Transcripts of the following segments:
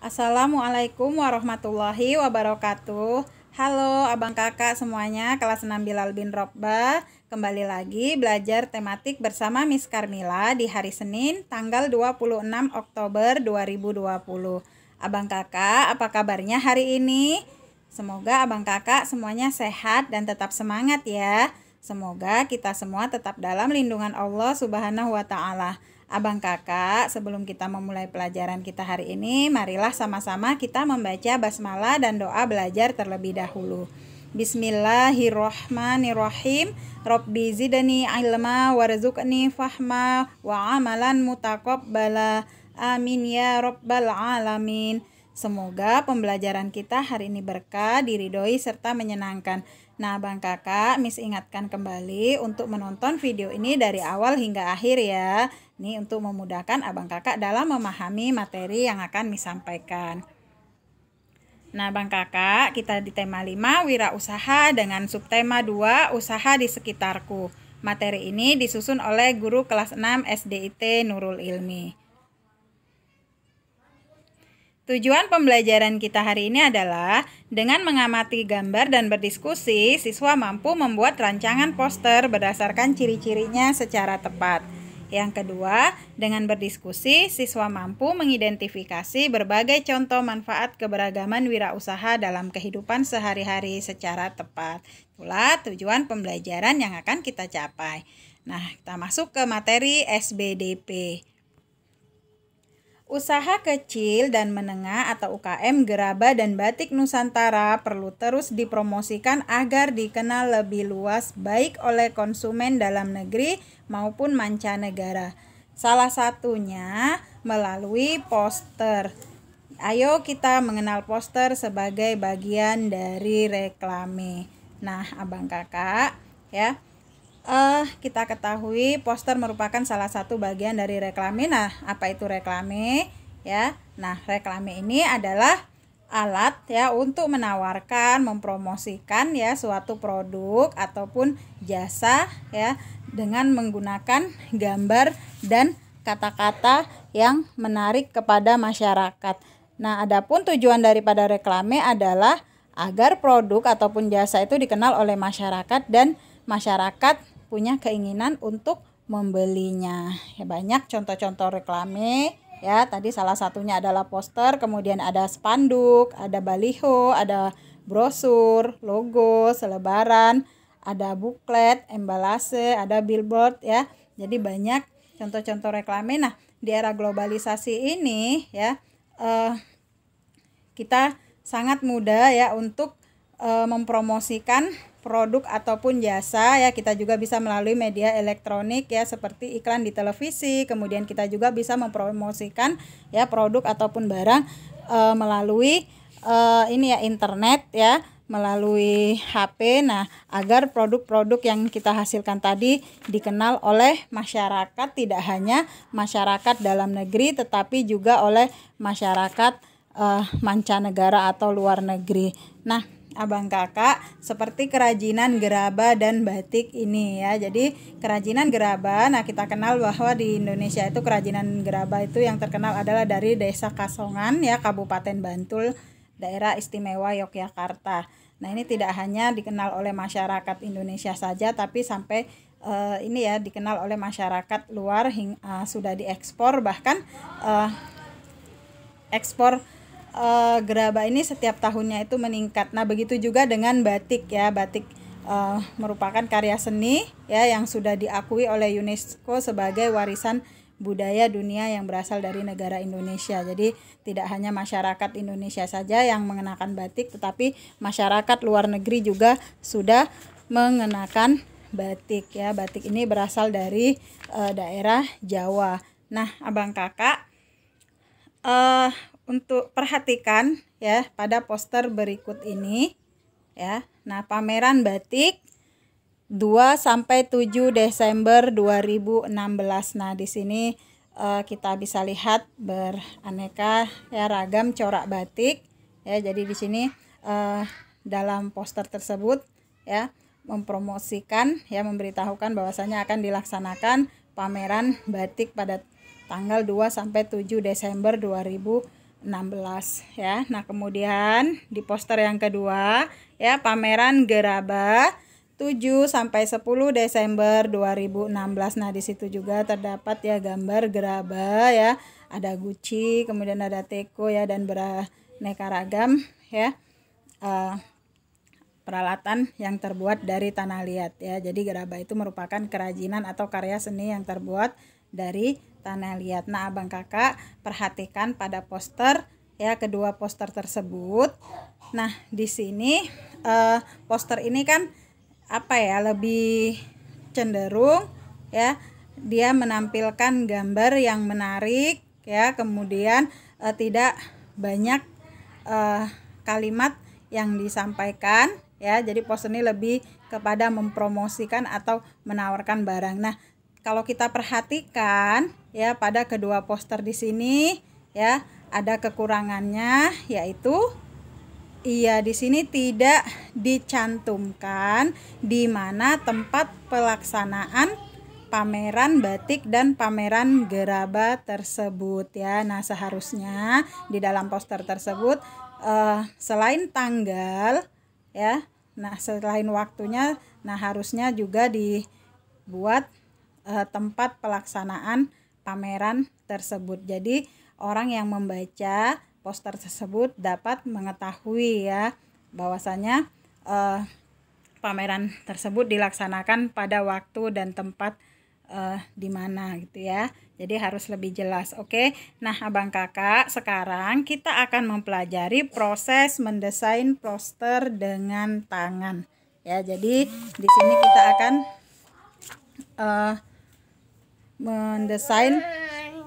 Assalamualaikum warahmatullahi wabarakatuh. Halo abang kakak semuanya, kelas 6 Bilal bin Robba. Kembali lagi belajar tematik bersama Miss Karmila di hari Senin tanggal 26 Oktober 2020. Abang kakak, apa kabarnya hari ini? Semoga abang kakak semuanya sehat dan tetap semangat ya. Semoga kita semua tetap dalam lindungan Allah Subhanahu wa Ta'ala. Abang kakak, sebelum kita memulai pelajaran kita hari ini, marilah sama-sama kita membaca basmalah dan doa belajar terlebih dahulu. Bismillahirrohmanirrohim. Rabbi zidni ilma warzuqni fahma wa amalan mutaqabbala. Amin ya rabbal alamin. Semoga pembelajaran kita hari ini berkah, diridhoi serta menyenangkan. Nah, abang kakak, Miss ingatkan kembali untuk menonton video ini dari awal hingga akhir ya. Ini untuk memudahkan abang kakak dalam memahami materi yang akan Miss sampaikan. Nah, abang kakak, kita di tema 5, wirausaha dengan subtema 2, usaha di sekitarku. Materi ini disusun oleh guru kelas 6 SDIT Nurul Ilmi. Tujuan pembelajaran kita hari ini adalah dengan mengamati gambar dan berdiskusi, siswa mampu membuat rancangan poster berdasarkan ciri-cirinya secara tepat. Yang kedua, dengan berdiskusi, siswa mampu mengidentifikasi berbagai contoh manfaat keberagaman wirausaha dalam kehidupan sehari-hari secara tepat. Itulah tujuan pembelajaran yang akan kita capai. Nah, kita masuk ke materi SBDP. Usaha kecil dan menengah atau UKM gerabah dan batik Nusantara perlu terus dipromosikan agar dikenal lebih luas baik oleh konsumen dalam negeri maupun mancanegara. Salah satunya melalui poster. Ayo kita mengenal poster sebagai bagian dari reklame. Nah, abang kakak ya. Kita ketahui poster merupakan salah satu bagian dari reklame. Nah, apa itu reklame? Ya. Nah, reklame ini adalah alat ya untuk menawarkan, mempromosikan ya suatu produk ataupun jasa ya dengan menggunakan gambar dan kata-kata yang menarik kepada masyarakat. Nah, adapun tujuan daripada reklame adalah agar produk ataupun jasa itu dikenal oleh masyarakat dan masyarakat punya keinginan untuk membelinya. Ya, banyak contoh-contoh reklame ya. Tadi salah satunya adalah poster, kemudian ada spanduk, ada baliho, ada brosur, logo, selebaran, ada buklet, embalase, ada billboard ya. Jadi banyak contoh-contoh reklame. Nah, di era globalisasi ini ya kita sangat mudah ya untuk mempromosikan produk ataupun jasa ya. Kita juga bisa melalui media elektronik ya seperti iklan di televisi, kemudian kita juga bisa mempromosikan ya produk ataupun barang melalui internet ya, melalui HP. Nah, agar produk-produk yang kita hasilkan tadi dikenal oleh masyarakat, tidak hanya masyarakat dalam negeri tetapi juga oleh masyarakat mancanegara atau luar negeri. Nah, abang kakak, seperti kerajinan gerabah dan batik ini ya. Jadi kerajinan gerabah, nah kita kenal bahwa di Indonesia itu kerajinan gerabah itu yang terkenal adalah dari Desa Kasongan ya, Kabupaten Bantul, Daerah Istimewa Yogyakarta. Nah, ini tidak hanya dikenal oleh masyarakat Indonesia saja, tapi sampai dikenal oleh masyarakat luar sudah diekspor, bahkan ekspor gerabah ini setiap tahunnya itu meningkat. Nah, begitu juga dengan batik ya. Batik merupakan karya seni ya yang sudah diakui oleh UNESCO sebagai warisan budaya dunia yang berasal dari negara Indonesia. Jadi tidak hanya masyarakat Indonesia saja yang mengenakan batik, tetapi masyarakat luar negeri juga sudah mengenakan batik ya. Batik ini berasal dari daerah Jawa. Nah, abang kakak, untuk perhatikan ya pada poster berikut ini ya. Nah, pameran batik 2 sampai 7 Desember 2016. Nah, di sini kita bisa lihat beraneka ya ragam corak batik ya. Jadi di sini dalam poster tersebut ya mempromosikan ya, memberitahukan bahwasanya akan dilaksanakan pameran batik pada tanggal 2 sampai 7 Desember 2016. ya. Nah, kemudian di poster yang kedua ya, pameran Gerabah 7 sampai 10 Desember 2016. Nah, di situ juga terdapat ya gambar gerabah ya. Ada Gucci, kemudian ada Teko ya, dan beraneka ragam ya. Peralatan yang terbuat dari tanah liat ya. Jadi gerabah itu merupakan kerajinan atau karya seni yang terbuat dari tanah liat. Nah, abang kakak perhatikan pada poster ya, kedua poster tersebut. Nah, di sini poster ini kan lebih cenderung ya, dia menampilkan gambar yang menarik ya, kemudian tidak banyak kalimat yang disampaikan ya. Jadi poster ini lebih kepada mempromosikan atau menawarkan barang. Nah, kalau kita perhatikan ya, pada kedua poster di sini ya ada kekurangannya, yaitu di sini tidak dicantumkan di mana tempat pelaksanaan pameran batik dan pameran gerabah tersebut ya. Nah, seharusnya di dalam poster tersebut selain tanggal ya, nah selain waktunya, nah harusnya juga dibuat tempat pelaksanaan pameran tersebut. Jadi orang yang membaca poster tersebut dapat mengetahui ya bahwasanya pameran tersebut dilaksanakan pada waktu dan tempat di mana gitu ya. Jadi harus lebih jelas. Oke. Nah, abang kakak, sekarang kita akan mempelajari proses mendesain poster dengan tangan ya. Jadi di sini kita akan mendesain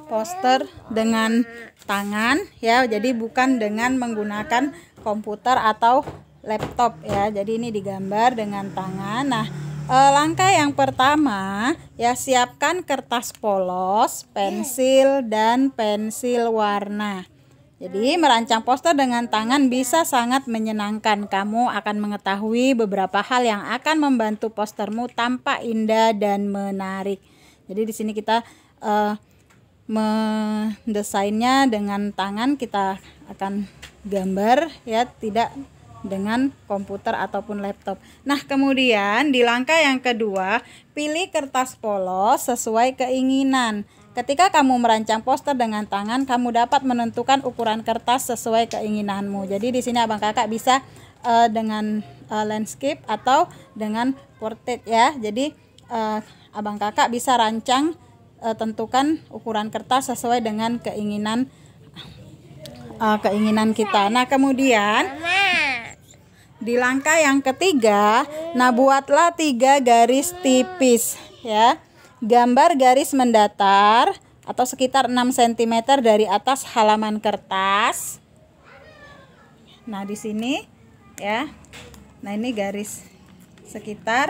poster dengan tangan ya. Jadi bukan dengan menggunakan komputer atau laptop ya. Jadi ini digambar dengan tangan. Nah, langkah yang pertama ya, siapkan kertas polos, pensil, dan pensil warna. Jadi merancang poster dengan tangan bisa sangat menyenangkan. Kamu akan mengetahui beberapa hal yang akan membantu postermu tampak indah dan menarik. Jadi di sini kita mendesainnya dengan tangan, kita akan gambar ya, tidak dengan komputer ataupun laptop. Nah, kemudian di langkah yang kedua, pilih kertas polos sesuai keinginan. Ketika kamu merancang poster dengan tangan, kamu dapat menentukan ukuran kertas sesuai keinginanmu. Jadi di sini abang kakak bisa dengan landscape atau dengan portrait ya. Jadi abang kakak bisa rancang, tentukan ukuran kertas sesuai dengan keinginan kita. Nah, kemudian di langkah yang ketiga, nah buatlah 3 garis tipis ya. Gambar garis mendatar atau sekitar 6 cm dari atas halaman kertas. Nah, di sini ya. Nah, ini garis sekitar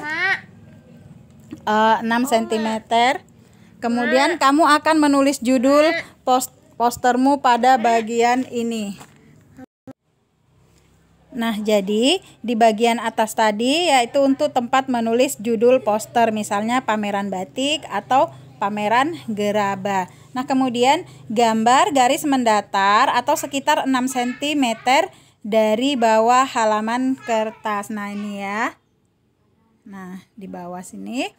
6 cm. Kemudian kamu akan menulis judul postermu pada bagian ini. Nah, jadi di bagian atas tadi yaitu untuk tempat menulis judul poster, misalnya pameran batik atau pameran gerabah. Nah, kemudian gambar garis mendatar atau sekitar 6 cm dari bawah halaman kertas. Nah, ini ya. Nah, di bawah sini.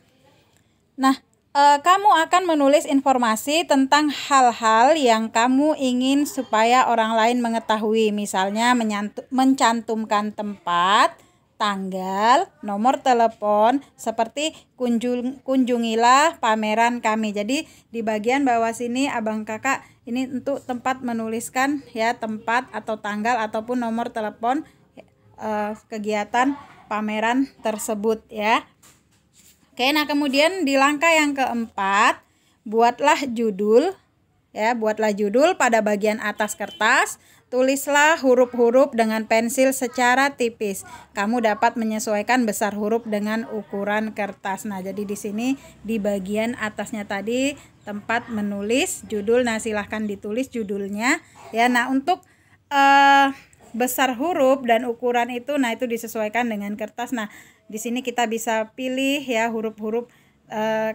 Nah, kamu akan menulis informasi tentang hal-hal yang kamu ingin supaya orang lain mengetahui. Misalnya mencantumkan tempat, tanggal, nomor telepon, seperti kunjungilah pameran kami. Jadi di bagian bawah sini abang kakak ini untuk tempat menuliskan ya, tempat atau tanggal ataupun nomor telepon kegiatan pameran tersebut ya. Oke, nah kemudian di langkah yang keempat, buatlah judul ya, buatlah judul pada bagian atas kertas. Tulislah huruf-huruf dengan pensil secara tipis. Kamu dapat menyesuaikan besar huruf dengan ukuran kertas. Nah, jadi di sini di bagian atasnya tadi tempat menulis judul. Nah, silahkan ditulis judulnya ya. Nah, untuk besar huruf dan ukuran itu, nah itu disesuaikan dengan kertas. Nah, di sini kita bisa pilih ya huruf-huruf,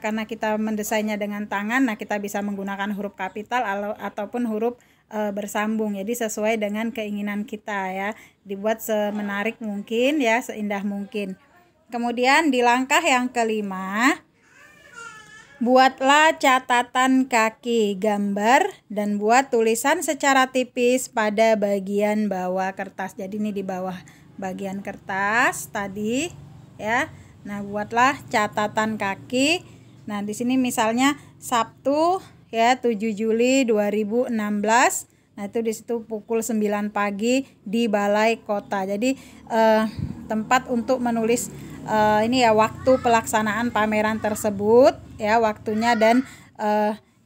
karena kita mendesainnya dengan tangan. Nah, kita bisa menggunakan huruf kapital ataupun huruf bersambung. Jadi sesuai dengan keinginan kita ya, dibuat semenarik mungkin ya, seindah mungkin. Kemudian di langkah yang kelima, buatlah catatan kaki gambar dan buat tulisan secara tipis pada bagian bawah kertas. Jadi ini di bawah bagian kertas tadi ya. Nah, buatlah catatan kaki. Nah, di sini misalnya Sabtu ya 7 Juli 2016. Nah, itu di situ pukul 9 pagi di Balai Kota. Jadi tempat untuk menulis ini ya waktu pelaksanaan pameran tersebut ya, waktunya dan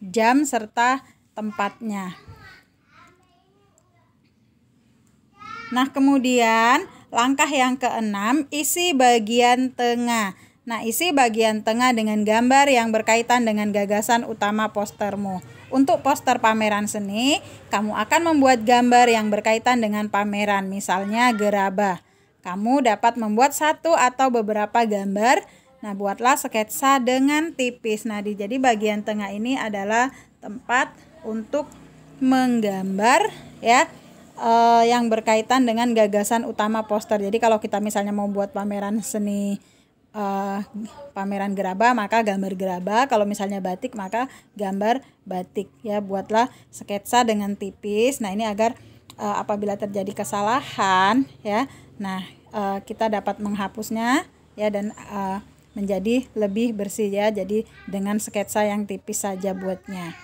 jam serta tempatnya. Nah, kemudian langkah yang keenam, isi bagian tengah. Nah, isi bagian tengah dengan gambar yang berkaitan dengan gagasan utama postermu. Untuk poster pameran seni, kamu akan membuat gambar yang berkaitan dengan pameran, misalnya gerabah. Kamu dapat membuat satu atau beberapa gambar. Nah, buatlah sketsa dengan tipis. Nah, jadi bagian tengah ini adalah tempat untuk menggambar ya, yang berkaitan dengan gagasan utama poster. Jadi kalau kita misalnya mau buat pameran seni, pameran gerabah, maka gambar gerabah. Kalau misalnya batik, maka gambar batik ya. Buatlah sketsa dengan tipis. Nah, ini agar apabila terjadi kesalahan ya, nah kita dapat menghapusnya ya, dan menjadi lebih bersih ya. Jadi dengan sketsa yang tipis saja buatnya.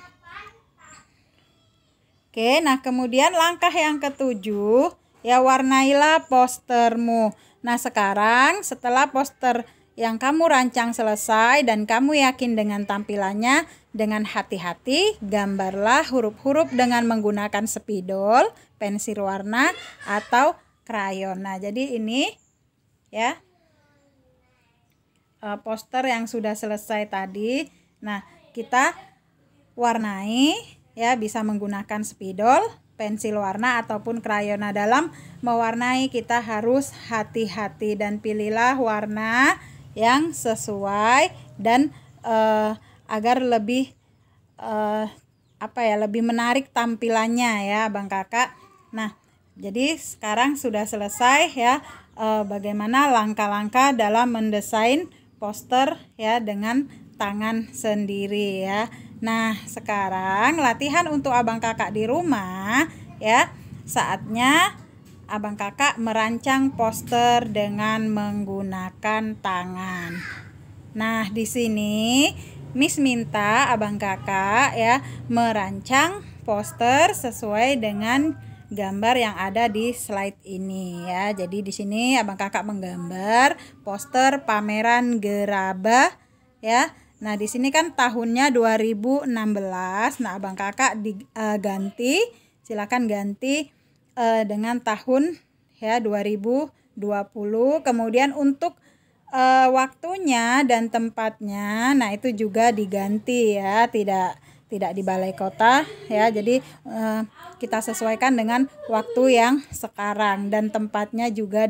Oke, nah kemudian langkah yang ketujuh ya, warnailah postermu. Nah, sekarang setelah poster yang kamu rancang selesai dan kamu yakin dengan tampilannya, dengan hati-hati gambarlah huruf-huruf dengan menggunakan spidol, pensil warna atau krayon. Nah, jadi ini ya poster yang sudah selesai tadi. Nah, kita warnai ya, bisa menggunakan spidol, pensil warna ataupun krayon. Nah, dalam mewarnai kita harus hati-hati dan pilihlah warna yang sesuai dan agar lebih lebih menarik tampilannya ya, Abang Kakak. Nah, jadi sekarang sudah selesai ya, bagaimana langkah-langkah dalam mendesain poster ya dengan tangan sendiri ya. Nah, sekarang latihan untuk Abang Kakak di rumah ya. Saatnya Abang Kakak merancang poster dengan menggunakan tangan. Nah, di sini Miss minta Abang Kakak ya merancang poster sesuai dengan gambar yang ada di slide ini ya. Jadi di sini Abang Kakak menggambar poster pameran gerabah ya. Nah, di sini kan tahunnya 2016. Nah, Abang Kakak silakan ganti dengan tahun ya 2020. Kemudian untuk waktunya dan tempatnya, nah itu juga diganti ya, tidak di Balai Kota ya. Jadi kita sesuaikan dengan waktu yang sekarang, dan tempatnya juga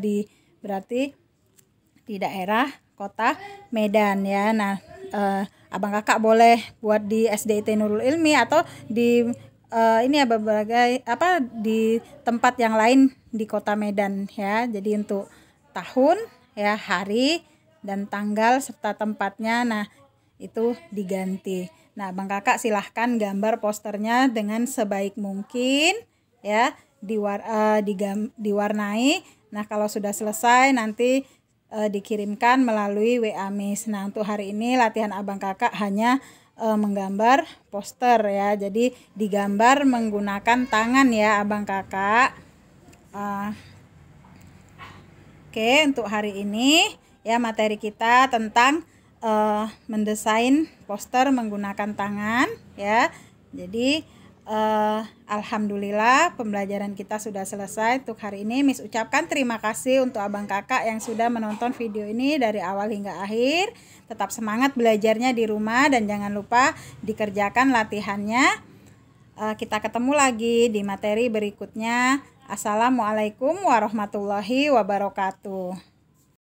berarti di daerah Kota Medan ya. Nah, Abang Kakak boleh buat di SDIT Nurul Ilmi atau di ini ya berbagai di tempat yang lain di Kota Medan ya. Jadi untuk tahun ya, hari dan tanggal serta tempatnya, nah itu diganti. Nah, Abang Kakak silahkan gambar posternya dengan sebaik mungkin ya, diwarnai. Nah, kalau sudah selesai nanti dikirimkan melalui WA Miss. Nah, untuk hari ini latihan Abang Kakak hanya menggambar poster ya. Jadi digambar menggunakan tangan ya, Abang Kakak. Oke, untuk hari ini ya materi kita tentang mendesain poster menggunakan tangan ya. Jadi alhamdulillah pembelajaran kita sudah selesai untuk hari ini. Miss ucapkan terima kasih untuk Abang Kakak yang sudah menonton video ini dari awal hingga akhir. Tetap semangat belajarnya di rumah dan jangan lupa dikerjakan latihannya. Kita ketemu lagi di materi berikutnya. Assalamualaikum warahmatullahi wabarakatuh.